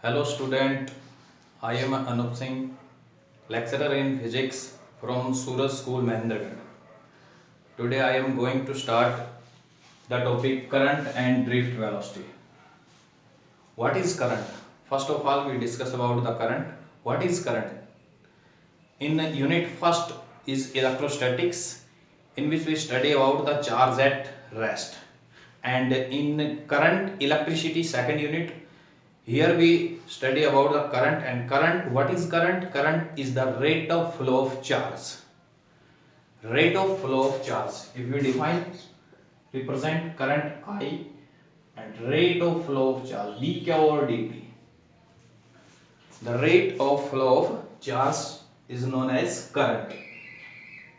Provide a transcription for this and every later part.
Hello student, I am Anup Singh, lecturer in physics from Suraj School, Mahendragarh. Today I am going to start the topic current and drift velocity. What is current? First of all, we discuss about the current. What is current? In unit first is electrostatics, in which we study about the charge at rest. And in current electricity second unit, here we study about the current. And current, what is current? Current is the rate of flow of charge. Rate of flow of charge. If we define, represent current I and rate of flow of charge dq over dt. The rate of flow of charge is known as current.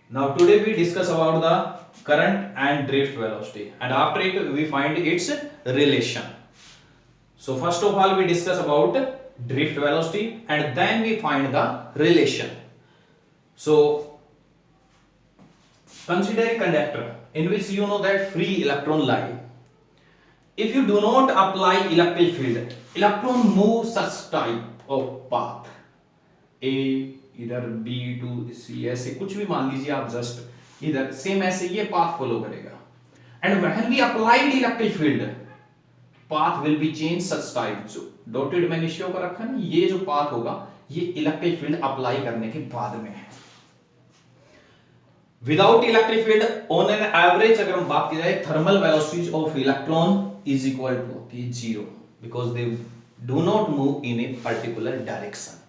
Now today we discuss about the current and drift velocity, and after it we find its relation. So first of all we discuss about drift velocity and then we find the relation. So consider a conductor in which you know that free electron lie. If you do not apply electric field, electron move such type of path. A इधर B to C ऐसे कुछ भी मान लीजिए आप, just इधर same ऐसे ये पाथ फॉलो करेगा. And when we applied electric field, path will be changed such type. जो डॉटेड मैंने शो कर रखा है, ये जो पाथ होगा ये इलेक्ट्रिक फील्ड अप्लाई करने के बाद में है. Without electric field on an average अगर हम बात की जाए, thermal velocity of electron is equal to होती है 0, because they do not move in a particular direction.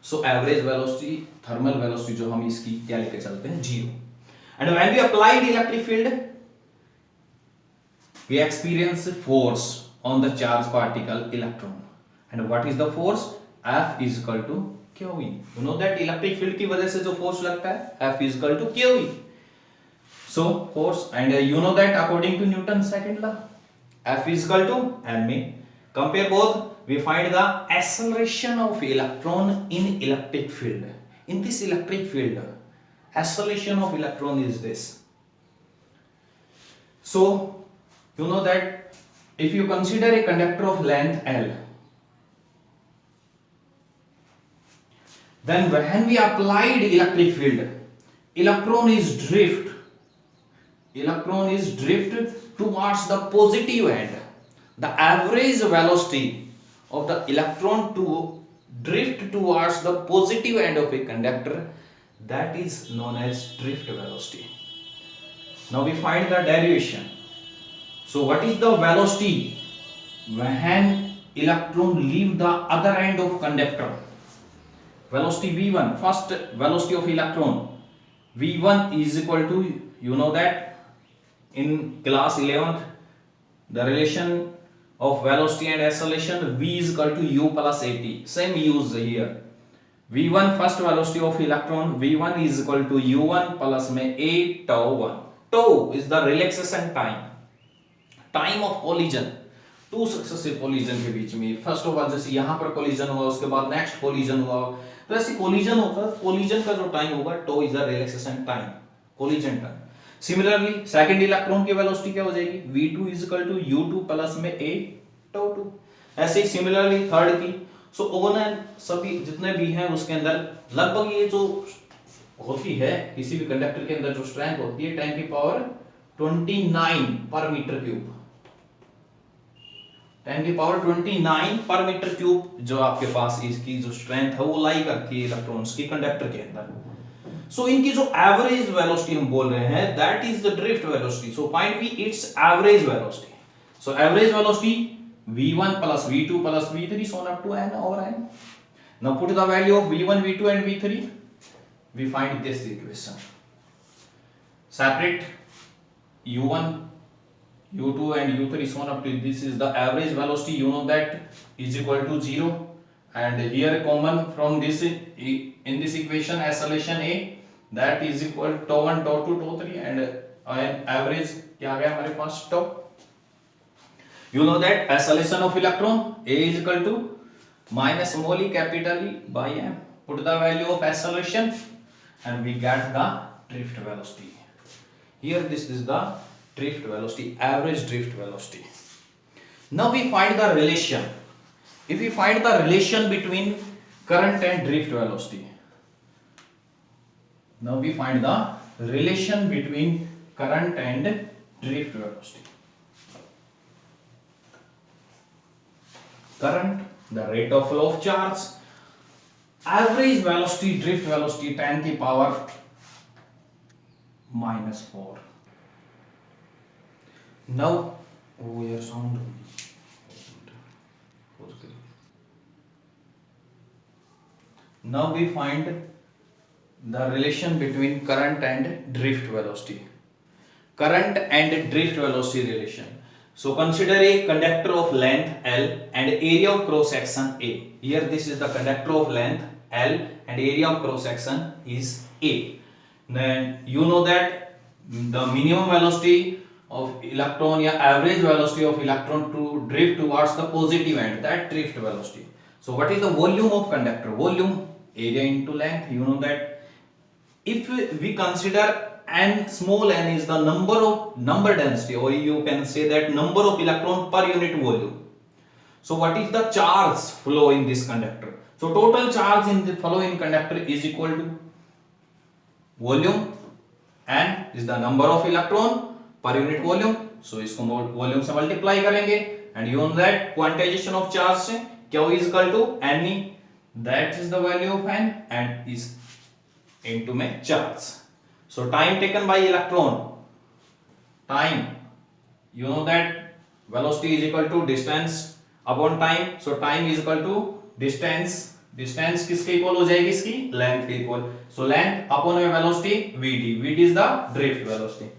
So average velocity, thermal velocity जो हम इसकी क्या लेके चलते हैं, 0. And when we applied electric field, we experience force on the charged particle electron. And what is the force? F is equal to QE. You know that electric field की वजह से जो force लगता है, F is equal to QE. So force, and you know that according to Newton's second law, F is equal to ma. Compare both. We find the acceleration of electron in electric field. In this electric field, acceleration of electron is this. So you know that if you consider a conductor of length L, then when we applied electric field, electron is drift towards the positive end. The average velocity of the electron to drift towards the positive end of a conductor, that is known as drift velocity. Now we find the derivation. So what is the velocity when electron leave the other end of conductor? Velocity v1, first velocity of electron, v1 is equal to, you know that in class 11th, the relation of velocity and acceleration, v is equal to u plus at. Same use here. v1 first velocity of electron, v1 is equal to u1 plus में a tau 1. Tau is the relaxation time. Time of collision, two successive collision के बीच में. First of all जैसे यहां पर collision हुआ, उसके बाद next collision हुआ, तो ऐसे कोलिजन होता है. कोलिजन का जो टाइम होगा, tau is the relaxation time, collision time. Similarly second electron की वेलोसिटी क्या हो जाएगी, v2 is equal to u2 plus में a tau 2. ऐसे ही सिमिलरली थर्ड की. सो ओवन सभी जितने भी हैं उसके अंदर लगभग ये जो होती है किसी भी कंडक्टर के अंदर जो स्ट्रेंथ होती है 10 की पावर 29 पर मीटर क्यूब, 10 की पावर 29 पर मीटर क्यूब जो आपके पास इसकी जो स्ट्रेंथ है वो लाई करती है इलेक्ट्रॉन्स की कंडक्टर के अंदर. सो इनकी जो एवरेज वेलोसिटी हम बोल रहे हैं, that is the drift velocity. So find we its average velocity. So average velocity v1 plus v2 plus v3 so on up to n over n. Now put the value of v1, v2 and v3. We find this equation. Separate u1, u2 and u3 so on up to this is the average velocity. You know that is equal to 0, and here common from this in this equation acceleration a, that is equal to tau 1 tau 2 tau 3 and average क्या आ गया हमारे पास, tau. You know that acceleration of electron a is equal to minus small e capital E by m. Put the value of acceleration and we get the drift velocity. Here this is the drift velocity, average drift velocity. Now we find the relation. if we find the relation between current and drift velocity, now we find the relation between current and drift velocity. Current, the rate of flow of charge, average velocity, drift velocity 10 की power -4. Now, oh यार sound, now we find the relation between current and drift velocity. Current and drift velocity relation. So consider a conductor of length L and area of cross section A. Here this is the conductor of length L and area of cross section is A. Then you know that the minimum velocity of electron या average velocity of electron to drift towards the positive end, that drift velocity. So what is the volume of conductor? Volume, area into length. You know that if we consider n, small n is the number density, or you can say that number of electron per unit volume. So what is the charge flow in this conductor? So total charge in the following conductor is equal to volume, n is the number of electron per unit volume. So इसको volume से multiply करेंगे and you know that quantization of charge से Q is equal to Ne, that is the value of n and is into में charge. So time taken by electron, time, you know that velocity is equal to distance upon time. So time is equal to distance, distance किसके equal हो जाएगी, इसकी length के equal. So length upon में velocity Vd, Vd is the drift velocity.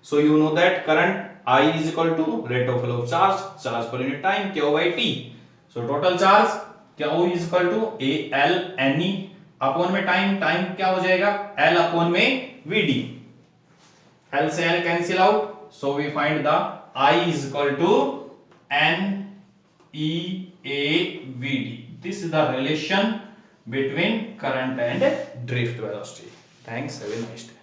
So you know that current I is equal to rate of flow of charge, charge per unit time, Q by T. So total charge Q is equal to AL Ne upon में time, time क्या हो जाएगा L upon में Vd. L से L cancel out, so we find the I is equal to NEAVD. This is the relation between current and drift velocity. Thanks, have a nice day.